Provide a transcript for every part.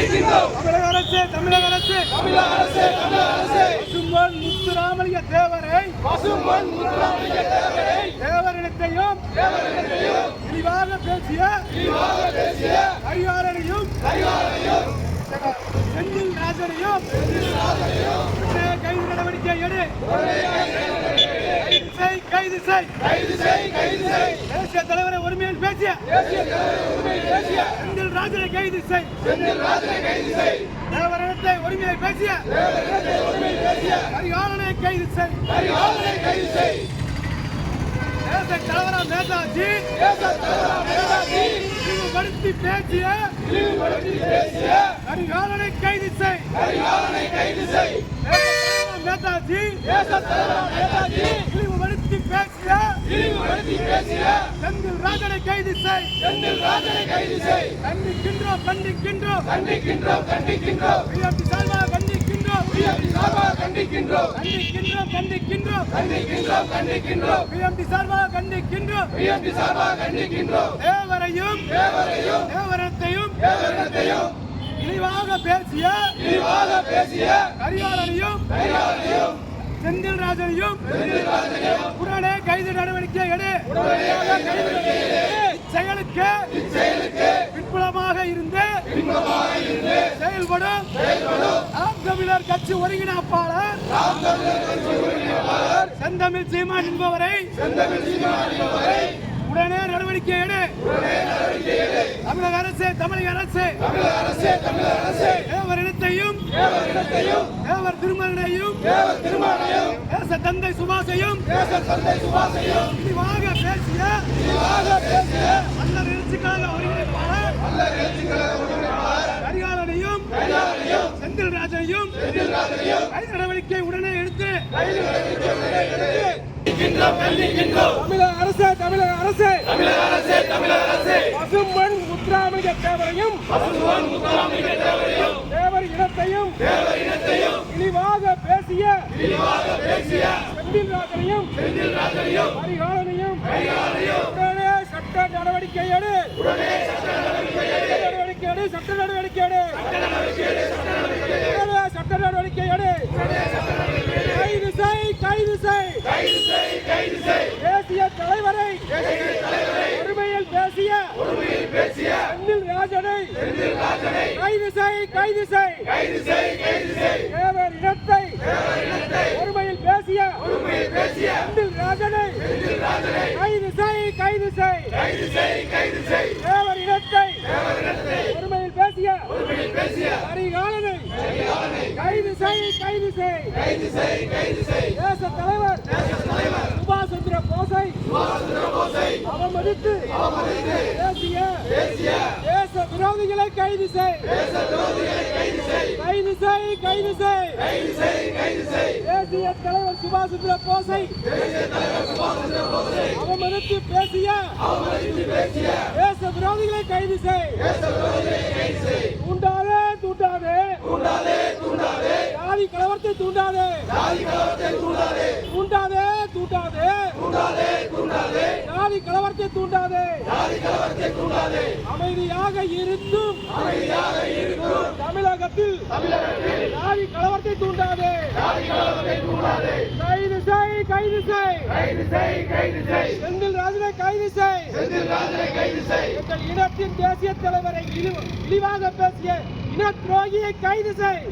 தமிழக அரசு பசும்பொன் முத்துராமலிங்க தேவரை தேவரிடத்தையும் இழிவாக பேசிய அறிவாளனையும் செந்தில் ராஜனையும் கைது நடவடிக்கை எடு. கைது செய். தேசிய தலைவரை உரிமையில் பேசிய செந்தில் ராஜனை கைது செய். தேவரிடத்தை உரிமையை பேசிய அறிவாளனை கைது செய். தேச தலைவரா நேதாஜி இழிவுபடுத்தி பேசிய அறிவாளனை கைது செய். நேதாஜி இழிவுபடுத்தி பேசிய செந்தில் ராஜனை கைது செய். கண்டிக்கின்றோம். பிஎம்டி சார்பாக கண்டிக்கின்றோம். பிஎம்டி சார்பாக கண்டிக்கின்றோம். தேவரையும் தேவரத்தையும் இழிவாக பேசிய கரிகாலனையும் செந்தில் ராஜனையும் உடனே கைது நடவடிக்கை எடு. செயலுக்கு பின்புலமாக இருந்து செயல்படும் நாம் தமிழர் கட்சி ஒருங்கிணைப்பாளர் செந்தமிழ் சீமான் என்பவரை உடனே நடவடிக்கை எடு. தமிழக அரசு தேவரிடத்தையும் தேவர் திருமகனையும் தேச தந்தை சுபாஷையும் இழிவாக பேசிய மன்னர் எழுச்சிக்காக ஒருங்கிணைப்பாளர் கரிகாலனையும் செந்தில் ராஜனையும் கைது நடவடிக்கை உடனே எடுத்து தமிழக அரசு பசும்பொன் முத்துராமலிங்க தேவரையும் தேவர் இனத்தையும் இழிவாக பேசிய செந்தில் ராஜனையும் கரிகாலனையும் உடனே சட்ட நடவடிக்கை எடு. தேசிய தலைவரை உரிமையில் பேசிய செந்தில் ராஜனை கைது செய். தேவர் இனத்தை உரிமையில் பேசிய செந்தில் ராஜனை கைது செய். தேவர் இனத்தை உரிமையில் பேசிய கரிகாலனை கைது செய். தேச தலைவர் சுபாஷ் சந்திர போஸை அவமதித்து தேச விரோதிகளை கைது செய். தேசிய தலைவர் சுபாஷ் சந்திர போஸை அவமதித்து பேசிய தேச விரோதிகளை கைது செய். தூண்டாதே ஜாதி கலவரத்தை தூண்டாதே ஜாதி கலவரத்தை தூண்டாதே. அமைதியாக இருந்தும் தமிழகத்தில் ஜாதி கலவரத்தை தூண்டாதே. கைது செய். செந்தில் ராஜனை கைது செய். எங்கள் இனத்தின் தேசிய தலைவரை இழிவாக பேசிய இன துரோகியை கைது செய்.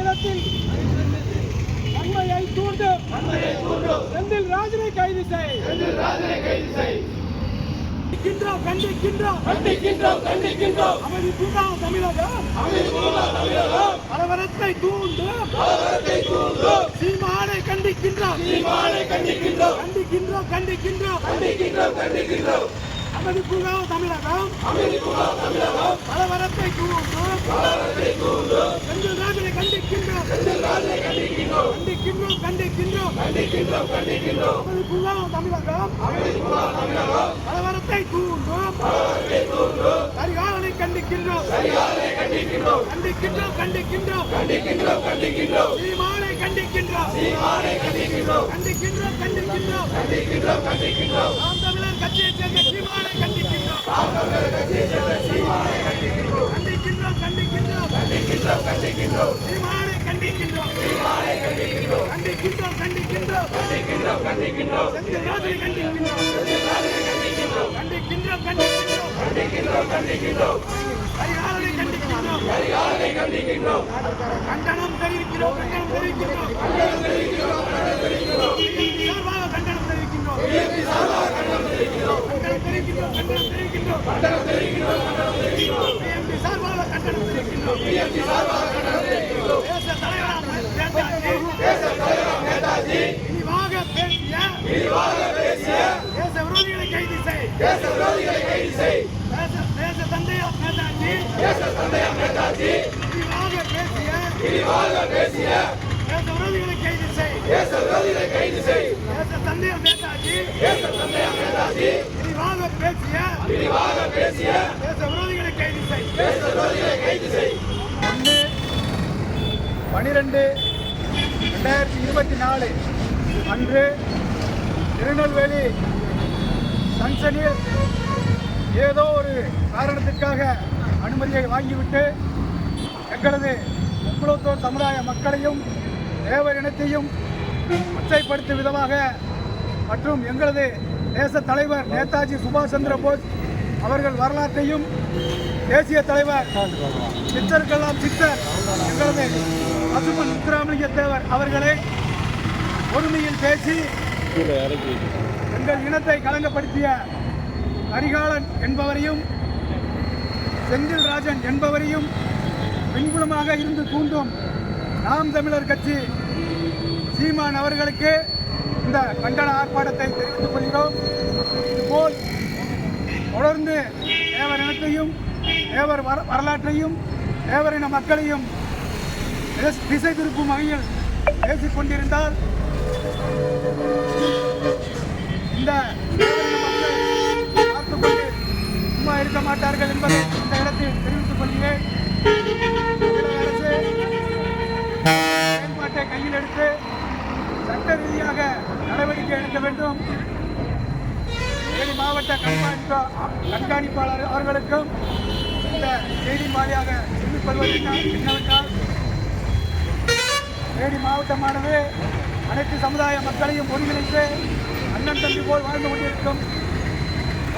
இனத்தில் நன்மையை தூண்டும் செந்தில் ராஜனை கைது செய். கண்டிக்கின்றோம். அமைதி தூண்டாம் தமிழகம் கலவரத்தை தூண்டும் சீமானை கண்டிக்கின்றோம். அமைதி பூங்காவும் தமிழகம் கலவரத்தை தூண்டும் செந்தில் ராஜனை கண்டிக்கின்றோம். அமைதி பூங்காவும் தமிழகம் கலவரத்தை தூண்டும் கரிகாலனை கண்டிக்கின்றோம். கண்டிக்கின்றோம் கண்டிக்கின்றோம் கண்டிக்கின்றோம் சீமானை கண்டிக்கின்றோம் கண்டிக்கின்றோம் கண்டிக்கின்றோம் நாம் தமிழர் கட்சியைச் சேர்ந்த சீமானை கண்டிக்கின்றோம் கண்டிக்கின்றோம் சீமானை கண்டிக்கின்றோம் செந்தில் ராஜனை கண்டிக்கின்றோம் கரிகாலனை கண்டிக்கின்றோம் கண்டனம் தெரிவிக்கிறோம் கண்டனம் தெரிவிக்கின்றோம் சார்பாக கண்டனம் தெரிவிக்கின்றோம் தேச தலைவரான நேதாஜி இழிவாக பேசிய தேச விரோதிகளை கைது செய் தேச தந்தையார் நேதாஜி இழிவாக பேசிய தேச விரோதிகளை கைது செய் தேச தந்தையார் நேதாஜி இழிவாக பேசிய தேச விரோதிகளை கைது செய் 1/12/2024 அன்று திருநெல்வேலி ஜங்ஷனில் ஏதோ ஒரு காரணத்திற்காக அனுமதியை வாங்கிவிட்டு எங்களது முக்குளத்தூர் சமுதாய மக்களையும் தேவர் இனத்தையும் கொச்சைப்படுத்தும் விதமாக மற்றும் எங்களது தேச தலைவர் நேதாஜி சுபாஷ் சந்திர போஸ் அவர்கள் வரலாற்றையும் தேசிய தலைவர் சித்தர்களாம் சித்தர் எங்களது பசுமன் முத்துராமலிங்க தேவர் அவர்களை ஒருமையில் பேசி எங்கள் இனத்தை களங்கப்படுத்திய கரிகாலன் என்பவரையும் செந்தில் ராஜன் என்பவரையும் பின்புலமாக இருந்து தூண்டும் நாம் தமிழர் கட்சி சீமான் அவர்களுக்கு இந்த கண்டன ஆர்ப்பாட்டத்தை தெரிவித்துக் கொள்கிறோம். இதுபோல் தொடர்ந்து தேவர் இனத்தையும் தேவர் வரலாற்றையும் தேவரின மக்களையும் திசை திருப்பும் வகையில் பேசிக் கொண்டிருந்தால் இந்த பார்த்துக்கொண்டு சும்மா இருக்க மாட்டார்கள் என்பதை இந்த இடத்தில் தெரிவித்துக் கொள்கிறேன். தமிழக அரசு செயல்பாட்டை கையில் எடுத்து சட்ட ரீதியாக நடவடிக்கை எடுக்க வேண்டும். தேனி மாவட்ட கண்காணிப்பாளர் அவர்களுக்கும் இந்த செய்தி வாரியாக சொல்லிக் கொள்வது என்னவென்றால் தேனி மாவட்டமானது அனைத்து சமுதாய மக்களையும் ஒருங்கிணைத்து அண்ணன் தம்பி போல் வாழ்ந்து கொண்டிருக்கும்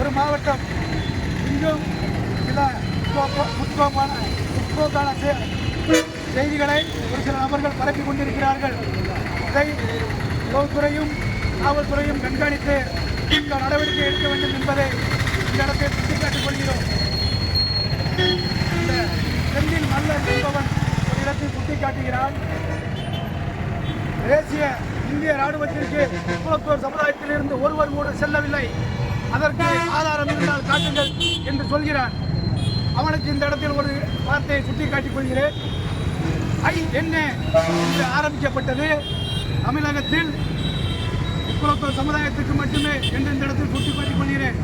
ஒரு மாவட்டம். இங்கும் சில முற்போக்கான செய்திகளை ஒரு சில நபர்கள் பரப்பிக் கொண்டிருக்கிறார்கள். இதை உளவுத்துறையும் காவல்துறையும் கண்காணித்து இந்த நடவடிக்கை எடுக்க வேண்டும் என்பதை இந்த இடத்தில் சுட்டிக்காட்டிக் கொள்கிறோம். இந்த செந்தில் மல்லன் என்பவன் ஒரு இடத்தில் சுட்டிக்காட்டுகிறான். தேசிய இந்திய ராணுவத்திற்கு முக்குளத்தூர் சமுதாயத்திலிருந்து ஒருவர் கூட செல்லவில்லை, அதற்கு ஆதாரம் இருந்தால் காட்டுங்கள் என்று சொல்கிறான். அவனுக்கு இந்த இடத்தில் ஒரு வார்த்தையை சுட்டிக்காட்டிக் கொள்கிறேன். என்ன என்று ஆரம்பிக்கப்பட்டது தமிழகத்தில் முக்குளத்தூர் சமுதாயத்திற்கு மட்டுமே என்று இந்த இடத்தில் சுட்டிக்காட்டிக் கொள்கிறேன்.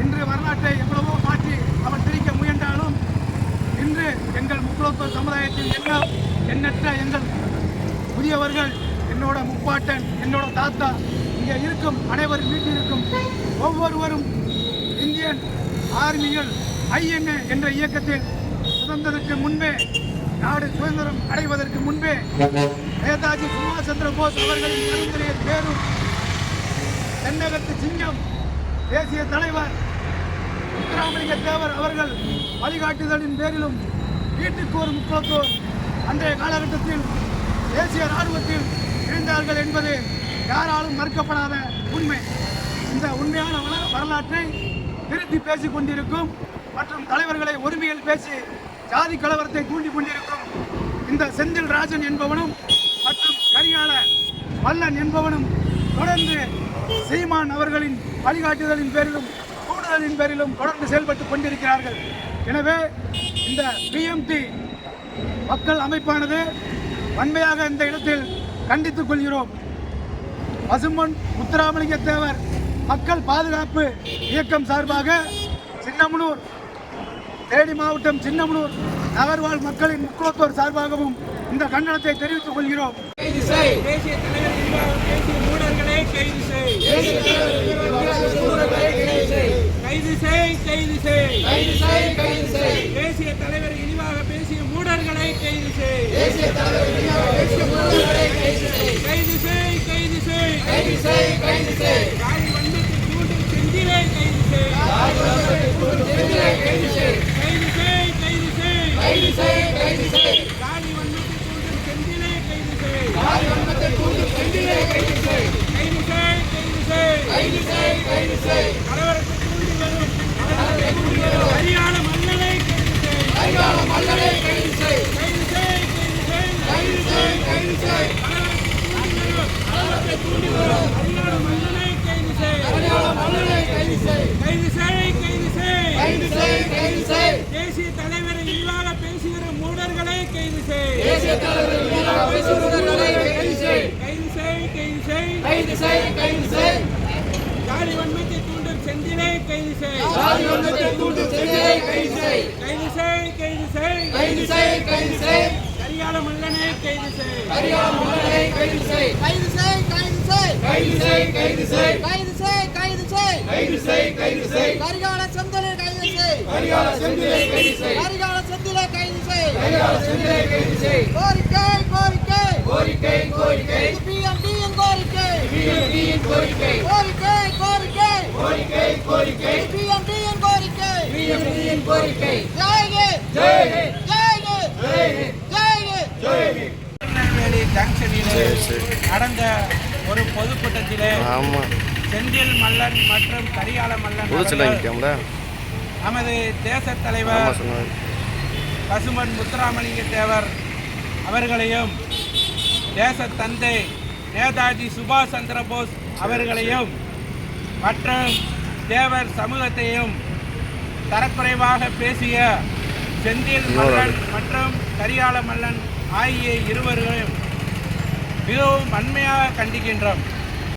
இன்று வரலாற்றை எவ்வளவோ மாற்றி அவன் திரிக்க முயன்றாலும் இன்று எங்கள் முக்குளத்தூர் சமுதாயத்தில் எண்ணற்ற எங்கள் புதியவர்கள், என்னோட முப்பாட்டன், என்னோட தாத்தா, இங்கே இருக்கும் அனைவரும் வீட்டிற்கும் ஒவ்வொருவரும் இந்தியன் ஆர்மிகள் INA என்ற இயக்கத்தில் சுதந்திரத்துக்கு முன்பே, நாடு சுதந்திரம் அடைவதற்கு முன்பே நேதாஜி சுபாஷ் சந்திர போஸ் அவர்களின் பரிந்துரையில் பேரும் தென்னகத்து சிங்கம் தேசிய தலைவர் முத்துராமலிங்க தேவர் அவர்கள் வழிகாட்டுதலின் பேரிலும் வீட்டுக்கு ஒரு முக்குளத்தூர் அன்றைய காலகட்டத்தில் தேசிய இராணுவத்தில் இணைந்தார்கள் என்பது யாராலும் மறுக்கப்படாத உண்மை. இந்த உண்மையான வரலாற்றை திருத்தி பேசிக் கொண்டிருக்கும் மற்றும் தலைவர்களை ஒருமையில் பேசி ஜாதி கலவரத்தை தூண்டிக் கொண்டிருக்கும் இந்த செந்தில் ராஜன் என்பவனும் மற்றும் கரிகால மல்லன் என்பவனும் தொடர்ந்து சீமான் அவர்களின் வழிகாட்டுதலின் பேரிலும் கூடுதலின் பேரிலும் தொடர்ந்து செயல்பட்டுக் கொண்டிருக்கிறார்கள். எனவே இந்த PMT மக்கள் அமைப்பானது வன்மையாக இந்த இடத்தில் கண்டித்துக் கொள்கிறோம். பசும்பொன் முத்துராமலிங்க தேவர் மக்கள் பாதுகாப்பு இயக்கம் சார்பாக சின்னமனூர் தேனி மாவட்டம் சின்னமனூர் நகர்வாழ் மக்களின் முக்குளத்தோர் சார்பாகவும் இந்த கண்டனத்தை தெரிவித்துக் கொள்கிறோம். தேசிய தலைவர் இழிவாக பேசிய மூடர்களை கைது செய். கைது செய், கைது செய். தேசிய தலைவர் இழிவாக பேசிய மூடர்களை கைது செய். கைது செய், கைது செய். ஜாதி வன்மத்தை தூண்டும் செந்திலை கைது செய். கைது செய், கைது செய். ஜாதி வன்மத்தை தூண்டும் செந்திலை கைது செய். கைது செய். கலவரத்தை தூண்டி வரும் சரியான மன்னனை கைது செய். கைது செய். கலவரத்தை தூண்டி வரும் சரியான மன்னனை கைது செய். கைது செய். தேசிய தலைவரை இழிவாக பேசுகிற மூடர்களை கைது செய். கைது செய். ஜாதி வன்மத்தை தூண்டும் செந்திலை கைது செய். கைது செய். கரிகால மல்லனை கைது செய். கரிகால செந்திலை கைது செய். கோரிக்கை பிஎம்டியின் கோரிக்கை. பிஎம்டியின் கோரிக்கை. திருநெல்வேலி ஜங்ஷனிலே நடந்த ஒரு பொதுக்கூட்டத்திலே செந்தில் மல்லன் மற்றும் கரிகால மல்லன் அவர்கள் நமது தேச தலைவர் பசும்பொன் முத்துராமலிங்க தேவர் அவர்களையும் தேச தந்தை நேதாஜி சுபாஷ் சந்திர போஸ் அவர்களையும் மற்றும் தேவர் சமூகத்தையும் தரக்குறைவாக பேசிய செந்தில் மல்லன் மற்றும் கரிகால மல்லன் ஆகிய இருவரையும் மிகவும் வன்மையாக கண்டிக்கின்றோம்.